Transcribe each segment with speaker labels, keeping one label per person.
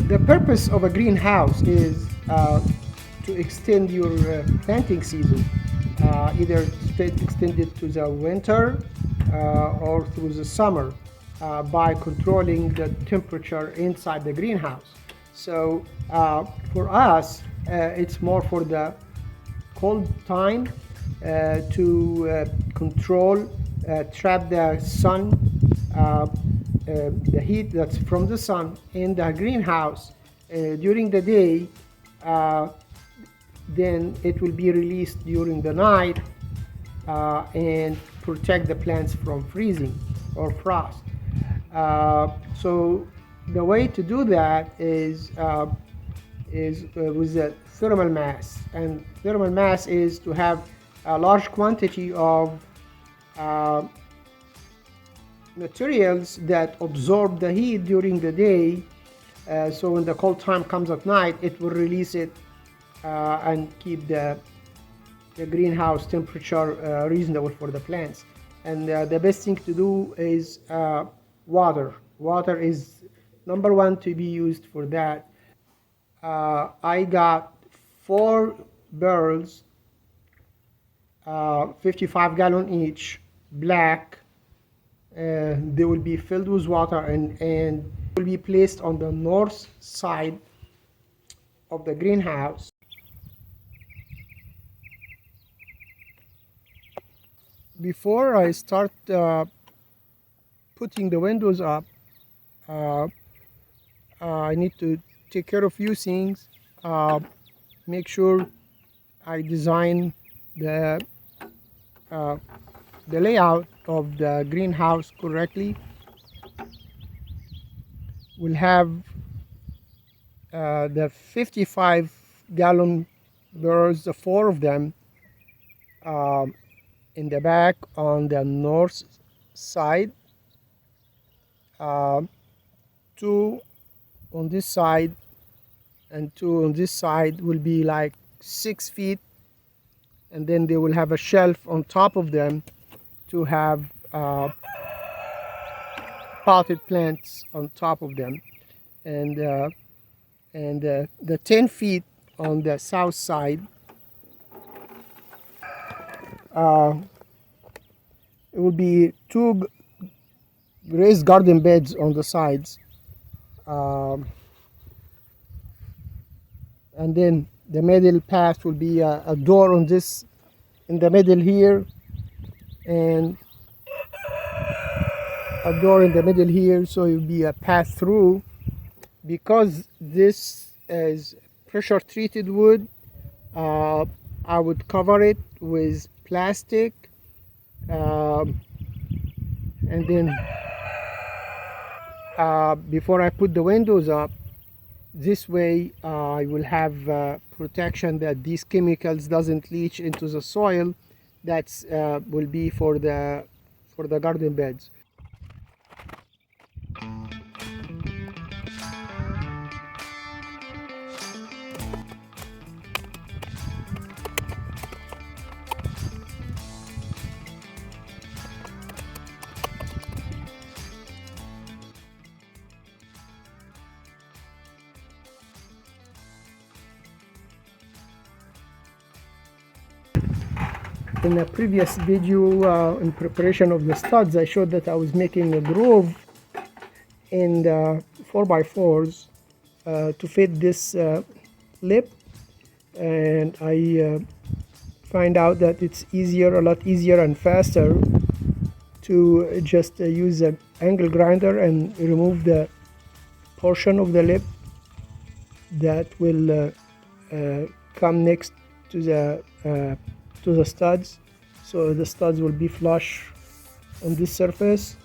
Speaker 1: The purpose of a greenhouse is to extend your planting season, either extend it to the winter or through the summer by controlling the temperature inside the greenhouse. So for us, it's more for the cold time to control, trap the sun, the heat that's from the sun in the greenhouse during the day. Uh, then it will be released during the night and protect the plants from freezing or frost. So the way to do that is with the thermal mass, and thermal mass is to have a large quantity of uh, materials that absorb the heat during the day. So when the cold time comes at night, it will release it and keep the greenhouse temperature reasonable for the plants. And the best thing to do is water. Water is number one to be used for that. I got 4 barrels, 55-gallon each, black. They will be filled with water and will be placed on the north side of the greenhouse. Before I start putting the windows up, uh, I need to take care of a few things. Make sure I design the uh, the layout of the greenhouse correctly. We'll have the 55-gallon barrels, the 4 of them, in the back on the north side, 2 on this side and 2 on this side will be like 6 feet, and then they will have a shelf on top of them to have potted plants on top of them, and the 10 feet on the south side, it will be 2 raised garden beds on the sides, and then the middle path will be a door on this in the middle here, and a door in the middle here, so it will be a path through. Because this is pressure treated wood, I would cover it with plastic, and then before I put the windows up, this way I will have protection that these chemicals doesn't leach into the soil. That's will be for the garden beds. In a previous video in preparation of the studs, I showed that I was making a groove in the 4x4s to fit this lip, and I find out that it's a lot easier and faster to just use an angle grinder and remove the portion of the lip that will come next to the studs, so the studs will be flush on this surface.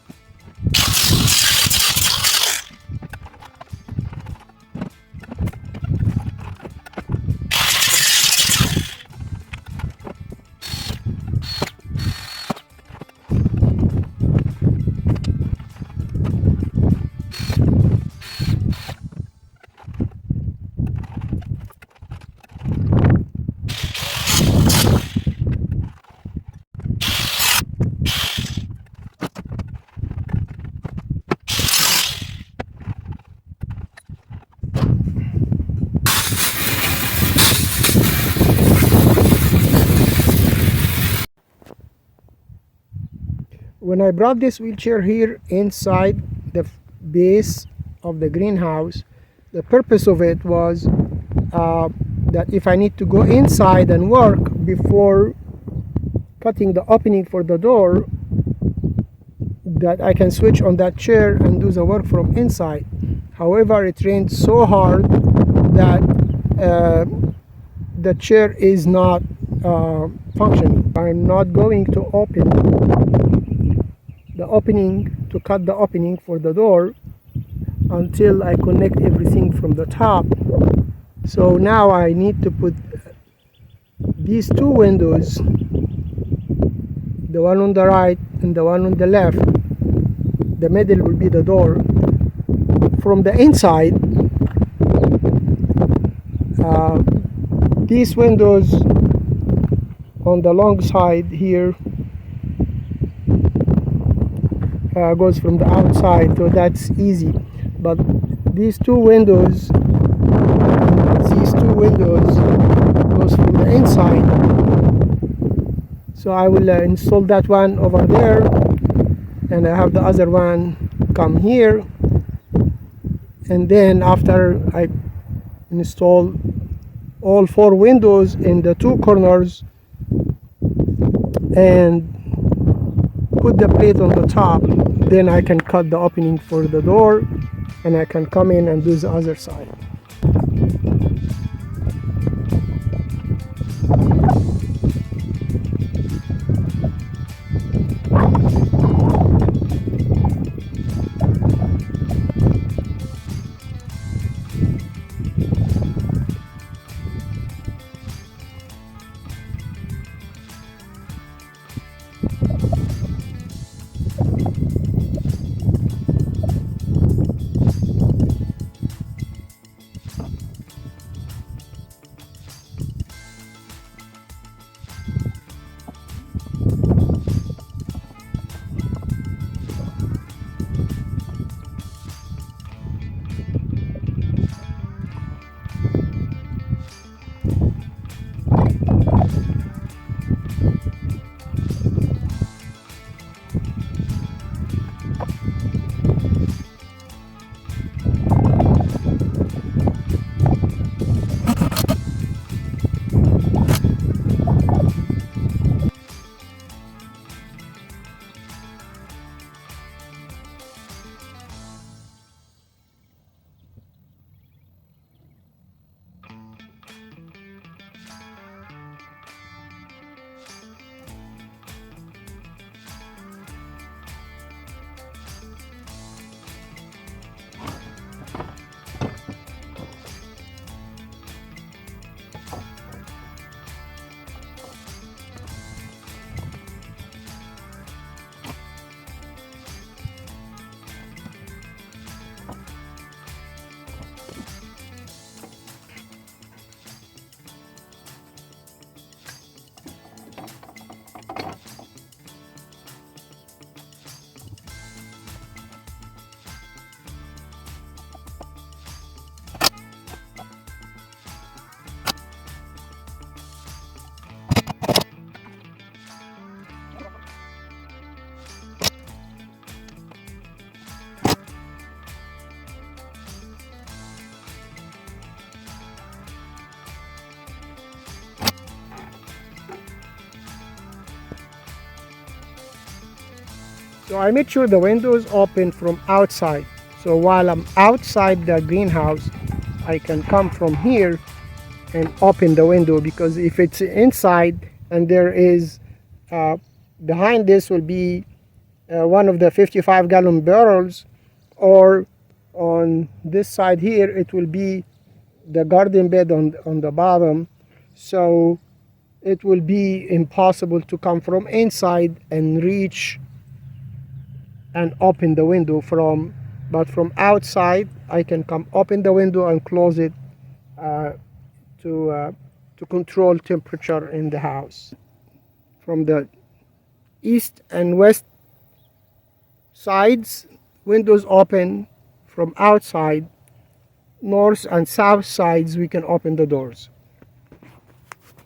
Speaker 1: when I brought this wheelchair here inside the base of the greenhouse, the purpose of it was that if I need to go inside and work before cutting the opening for the door, that I can switch on that chair and do the work from inside. However, it rained so hard that the chair is not functioning. I'm not going to open the opening to cut the opening for the door until I connect everything from the top. So now I need to put these two windows, the one on the right and the one on the left. The middle will be the door. From the inside, these windows on the long side here goes from the outside, so that's easy. But these two windows goes from the inside. So I will install that one over there, and I have the other one come here. And then after I install all four windows in the two corners and put the plate on the top, then I can cut the opening for the door and I can come in and do the other side. So I make sure the windows open from outside. So while I'm outside the greenhouse, I can come from here and open the window, because if it's inside and there is behind this will be one of the 55-gallon barrels, or on this side here it will be the garden bed on the bottom. So it will be impossible to come from inside and reach and open the window from, but from outside I can come open the window and close it to control temperature in the house. From the east and west sides, windows open. From outside, north and south sides, we can open the doors.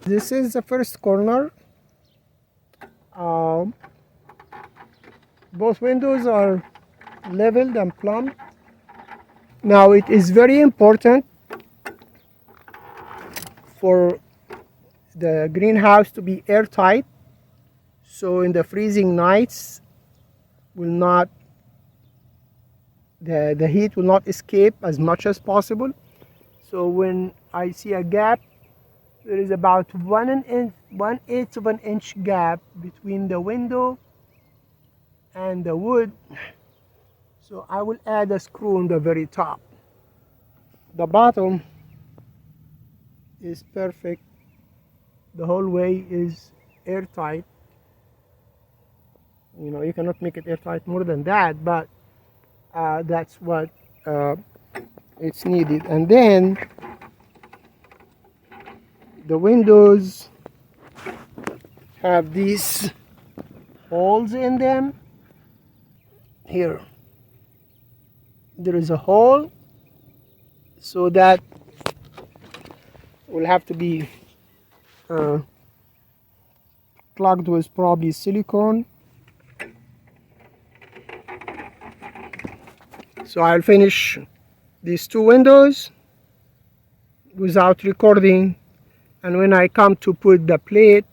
Speaker 1: This is the first corner. Both windows are leveled and plumbed. Now it is very important for the greenhouse to be airtight, so in the freezing nights will not the heat will not escape as much as possible. So when I see a gap, there is about 1/8 of an inch gap between the window and the wood. So I will add a screw on the very top. The bottom is perfect. The whole way is airtight. You know, you cannot make it airtight more than that, but that's what it's needed. And then the windows have these holes in them. Here there is a hole, so that will have to be plugged with probably silicone. So I'll finish these two windows without recording, and when I come to put the plate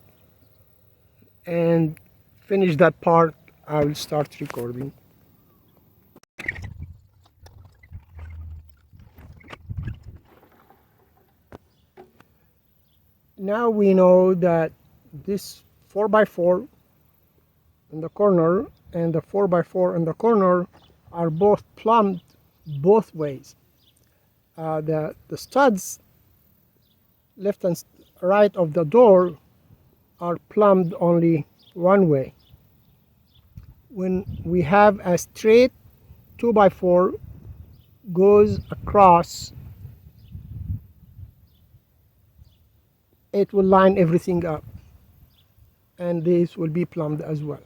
Speaker 1: and finish that part, I will start recording. Now we know that this 4x4 in the corner and the 4x4 in the corner are both plumbed both ways. The studs left and right of the door are plumbed only one way. When we have a straight 2x4 goes across, it will line everything up, and this will be plumbed as well.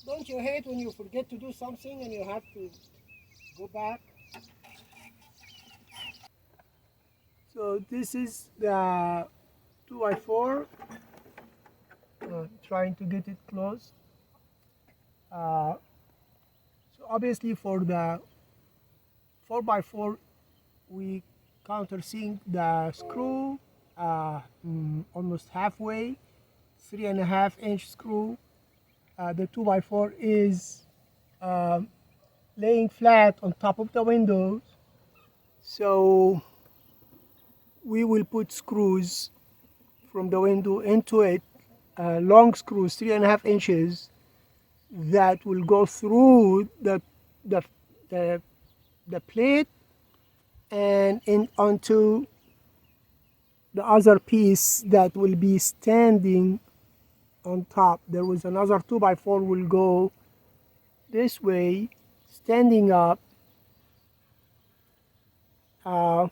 Speaker 1: Don't you hate when you forget to do something and you have to go back? So this is the 2x4, trying to get it closed. So obviously for the 4x4 we countersink the screw almost halfway, 3.5-inch screw. The 2x4 is laying flat on top of the windows, so we will put screws from the window into it, long screws, 3.5 inches, that will go through the plate and in onto the other piece that will be standing on top. There was another 2x4 will go this way, standing up, and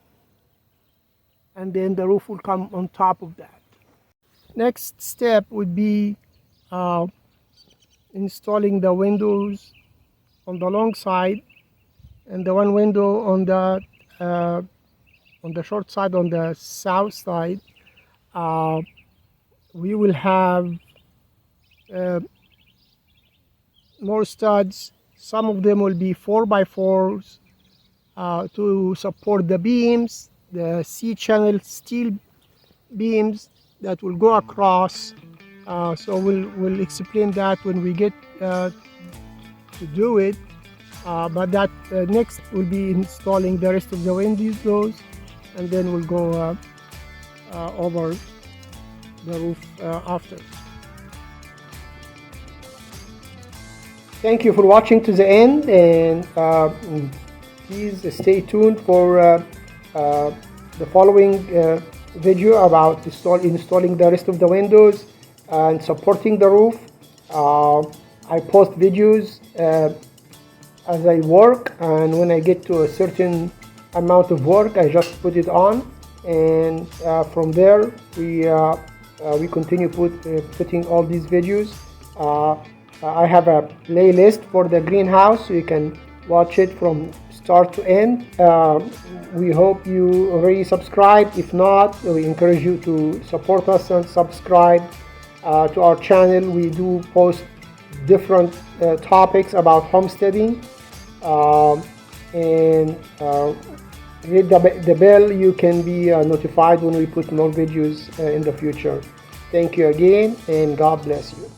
Speaker 1: then the roof will come on top of that. Next step would be installing the windows on the long side and the one window on the short side, on the south side. We will have more studs. Some of them will be 4x4s to support the beams. the C-channel steel beams that will go across. So we'll explain that when we get to do it. But that next will be installing the rest of the windows, and then we'll go over the roof after. Thank you for watching to the end, and please stay tuned for the following video about installing the rest of the windows and supporting the roof. I post videos as I work, and when I get to a certain amount of work I just put it on, and from there we continue putting all these videos. I have a playlist for the greenhouse, so you can watch it from start to end. We hope you already subscribed. If not, we encourage you to support us and subscribe to our channel. We do post different topics about homesteading, and hit the bell. You can be notified when we put more videos in the future. Thank you again, and God bless you.